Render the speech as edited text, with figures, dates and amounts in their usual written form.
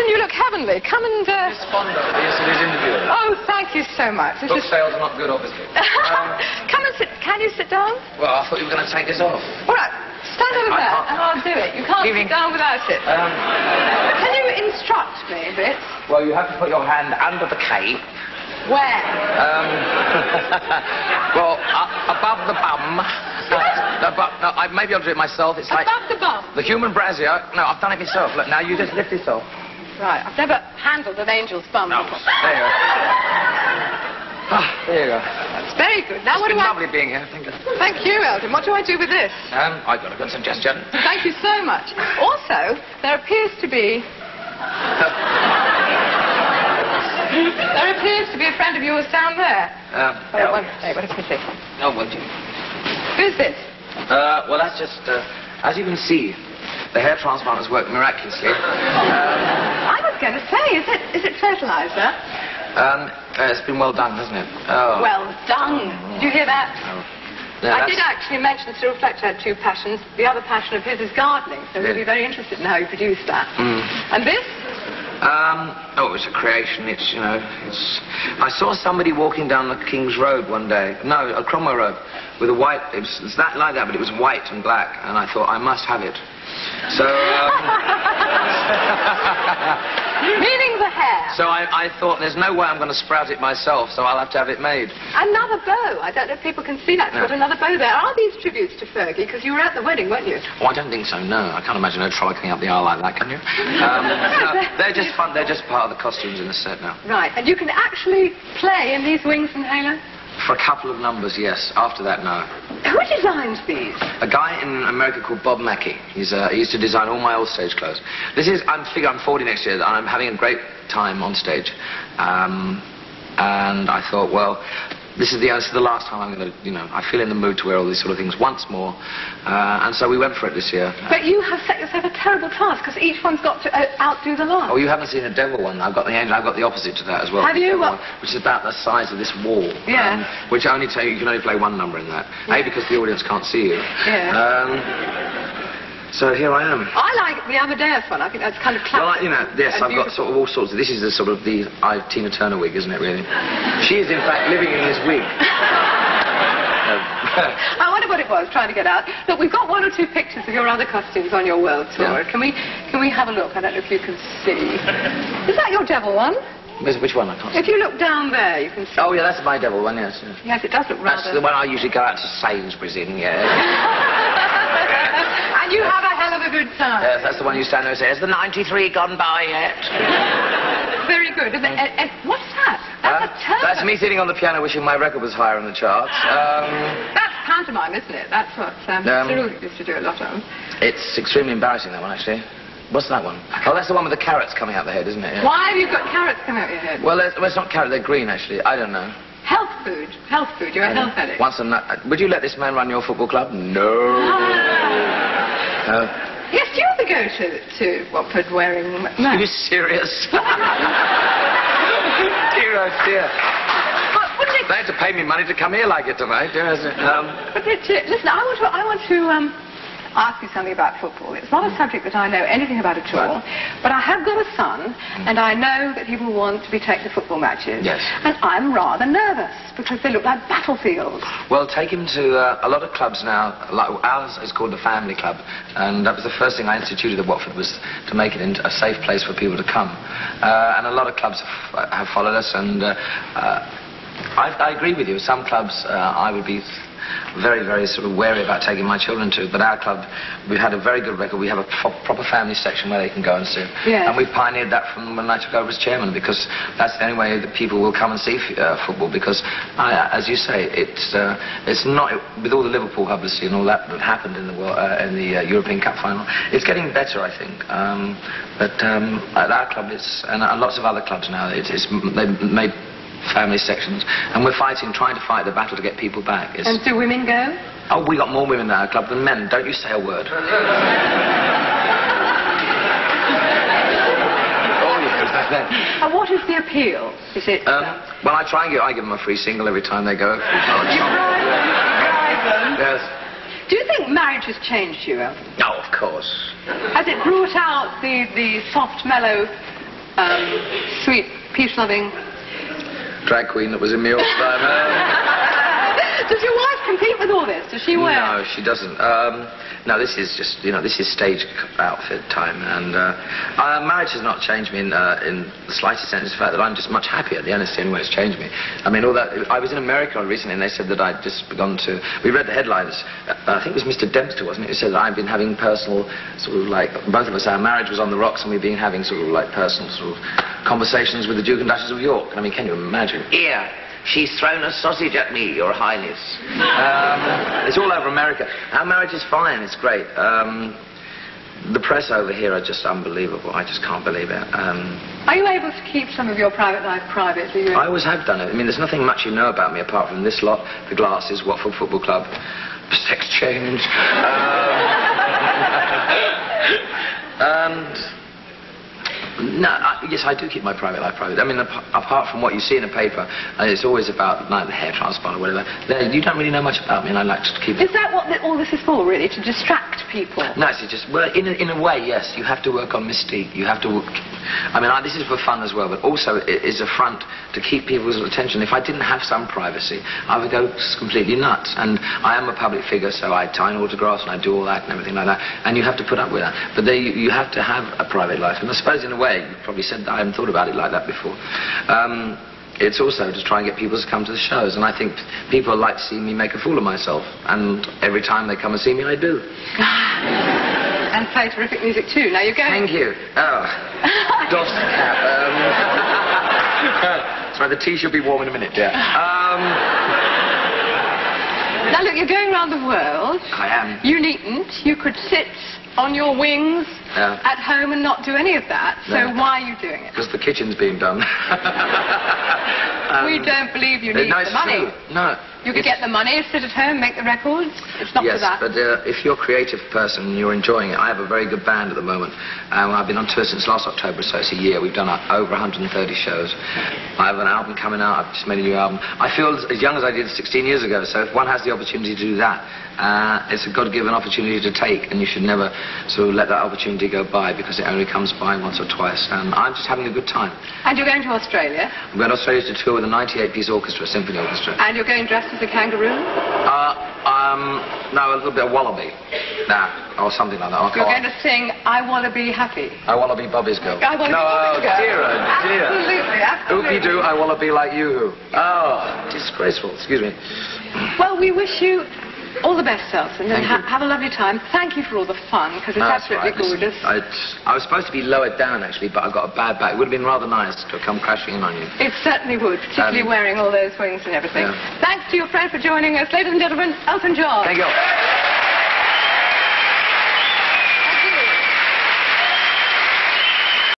you look heavenly. Come and... Miss Fonda, yesterday's interview. Oh, thank you so much. Book sales are not good, obviously. Come and sit. Can you sit down? Well, I thought you were going to take this off. All right. Stand over there and I'll do it. You can't sit down without it. Can you instruct me a bit? Well, you have to put your hand under the cape. Where? Well, above the bum. No, maybe I'll do it myself. It's like... Above the bum? The human brassiere. No, I've done it myself. Look, now you just lift this off. Right, I've never handled an angel's bum before. There you go. There you go. That's very good. Now It's been lovely being here. Thank you. Thank you, Elton. What do I do with this? I've got a good suggestion. Thank you so much. Also, there appears to be... There appears to be a friend of yours down there. Hey, what a pity. Oh, well, you... Who's this? Well, that's just, as you can see, the hair transplant has worked miraculously. I was going to say, is it fertilizer? It's been well done, hasn't it? Oh. Well done. Did you hear that? Oh. Yeah, I did actually mention that Cyril Fletcher had two passions. The other passion of his is gardening, so we'll be very interested in how you produced that. And this? Oh, it's a creation. It's, you know, I saw somebody walking down the King's Road one day. No, Cromwell Road, with a white... It was that like that, but it was white and black, and I thought, I must have it. So... Meaning the hair. So I thought, there's no way I'm going to sprout it myself, so I'll have to have it made. Another bow. I don't know if people can see that. It's got another bow there. Are these tributes to Fergie? Because you were at the wedding, weren't you? Oh, I don't think so, no. I can't imagine her frolicking up the aisle like that, can you? No, they're just fun. They're just part of the costumes in the set now. Right. And you can actually play in these wings and halo? For a couple of numbers, yes. After that, no. Who designs these? A guy in America called Bob Mackey. He used to design all my old stage clothes. I'm 40 next year, and I'm having a great time on stage. And I thought, well, this is the last time I'm going to, you know, I feel in the mood to wear all these sort of things once more. And so we went for it this year. But you have set yourself a terrible task, because each one's got to outdo the last. Oh, you haven't seen a devil one. I've got the angel. I've got the opposite to that as well. Have you? Which is about the size of this wall. Yeah. Which you can only play one number in that. Yeah. A, because the audience can't see you. Yeah. So here I am. I like the Amadeus one. I think that's kind of classic. Well, you know, yes, I've got sort of all sorts of... This is the sort of the Tina Turner wig, isn't it, really? She is, in fact, living in this wig. I wonder what it was, trying to get out. Look, we've got one or two pictures of your other costumes on your world tour. Yeah. Can we have a look? I don't know if you can see. Is that your devil one? Which one? I can't see. If you look down there, you can see. Oh, yeah, that's my devil one, yes. Yes, it does look rather... That's the one I usually go out to Sainsbury's in, yeah. And you have a hell of a good time. Yes, that's the one you stand there and say, has the 93 gone by yet? Very good. And what's that? That's a turn. That's me sitting on the piano wishing my record was higher in the charts. That's pantomime, isn't it? That's what Cyril used to do a lot of. It's extremely embarrassing, that one, actually. What's that one? Oh, that's the one with the carrots coming out the head, isn't it? Yeah. Why have you got carrots coming out your head? Well, it's not carrot, they're green, actually. I don't know. Health food. Health food. You're a health addict. Would you let this man run your football club? No. Yes, do you ever go to Watford wearing... No. Are you serious? Dear, oh dear. They had to pay me money to come here like it tonight. Listen, I want to ask you something about football. It's not a subject that I know anything about at all, but I have got a son, and I know that he will want to be taken to football matches. Yes. And I'm rather nervous, because they look like battlefields. Well, take him to a lot of clubs now. Like ours is called the Family Club, and that was the first thing I instituted at Watford, was to make it into a safe place for people to come. And a lot of clubs have followed us, and I agree with you. Some clubs I would be very, very sort of wary about taking my children to, but our club, we've had a very good record. We have a proper family section where they can go and see. Yes. And we've pioneered that from when I took over as chairman, because that's the only way that people will come and see football, because, as you say, it's not, with all the Liverpool publicity and all that happened in the European Cup final, it's getting better, I think. But at our club, and lots of other clubs now, they've made family sections, and we're trying to fight the battle to get people back. And do women go? Oh, we got more women at our club than men. Don't you say a word. Oh, yes. And what is the appeal? Is it? Well, I give them a free single every time they go. You bribe them? Yes. Do you think marriage has changed you, Elton? No, of course. Has it brought out the soft, mellow sweet, peace-loving... Drag queen that was in me all the time. Does your wife compete with all this? Does she wear... No, she doesn't. No, this is just, you know, this is stage outfit time, and marriage has not changed me in the slightest sense. The fact that I'm just much happier. The honesty anyway has changed me. I mean, all that. I was in America recently, and they said that I'd just begun to. We read the headlines. I think it was Mr. Dempster, wasn't it? Who said that I'd been having personal, sort of like, both of us, our marriage was on the rocks, and we've been having sort of like personal sort of conversations with the Duke and Duchess of York. I mean, can you imagine? Here. She's thrown a sausage at me, Your Highness. It's all over America. Our marriage is fine, it's great. The press over here are just unbelievable. I just can't believe it. Are you able to keep some of your private life private? I always have done it. I mean, there's nothing much you know about me apart from this lot, the glasses, Watford Football Club, sex change. No, yes, I do keep my private life private. I mean, apart from what you see in a paper, it's always about like the hair transplant or whatever. You don't really know much about me, and I like to keep it. Is that what all this is for, really? To distract people? No, it's just, well, in a way, yes. You have to work on mystique. You have to. I mean, this is for fun as well, but also it is a front to keep people's attention. If I didn't have some privacy, I would go completely nuts. And I am a public figure, so I sign autographs and I do all that and everything like that. And you have to put up with that. But you have to have a private life. And I suppose in a way, you probably said that I haven't thought about it like that before. It's also to try and get people to come to the shows, and I think people like to see me make a fool of myself, and every time they come and see me, I do. And play terrific music too. Now you're going... Thank you. Oh, doffed the cap. Sorry, the tea should be warm in a minute, dear. Now look, you're going around the world. I am. You needn't. You could sit on your wings at home and not do any of that. So why are you doing it? Because the kitchen's being done. We don't believe you need the money. True. No. You could get the money, sit at home, make the records. It's not for that. Yes, but if you're a creative person and you're enjoying it, I have a very good band at the moment. I've been on tour since last October, so it's a year. We've done over 130 shows. I have an album coming out. I've just made a new album. I feel as young as I did 16 years ago, so if one has the opportunity to do that, it's a God-given opportunity to take, and you should never sort of let that opportunity go by, because it only comes by once or twice. And I'm just having a good time. And you're going to Australia? I'm going to Australia to tour with a 98-piece orchestra, symphony orchestra. And you're going dressed as a kangaroo? No, a little bit of wallaby. Nah, or something like that. You're going to sing I Wanna Be Happy? I Wanna Be Bobby's Girl. I Wanna Be Bobby's Girl. Dear, dear. Absolutely, absolutely. Oopie-doo, I Wanna Be Like You. Oh, disgraceful. Excuse me. Well, we wish you all the best, Elton, and have a lovely time. Thank you for all the fun, because it's absolutely gorgeous. I was supposed to be lowered down, actually, but I got a bad back. It would have been rather nice to have come crashing in on you. It certainly would, particularly wearing all those wings and everything. Thanks to your friend for joining us. Ladies and gentlemen, Elton John. Thank you.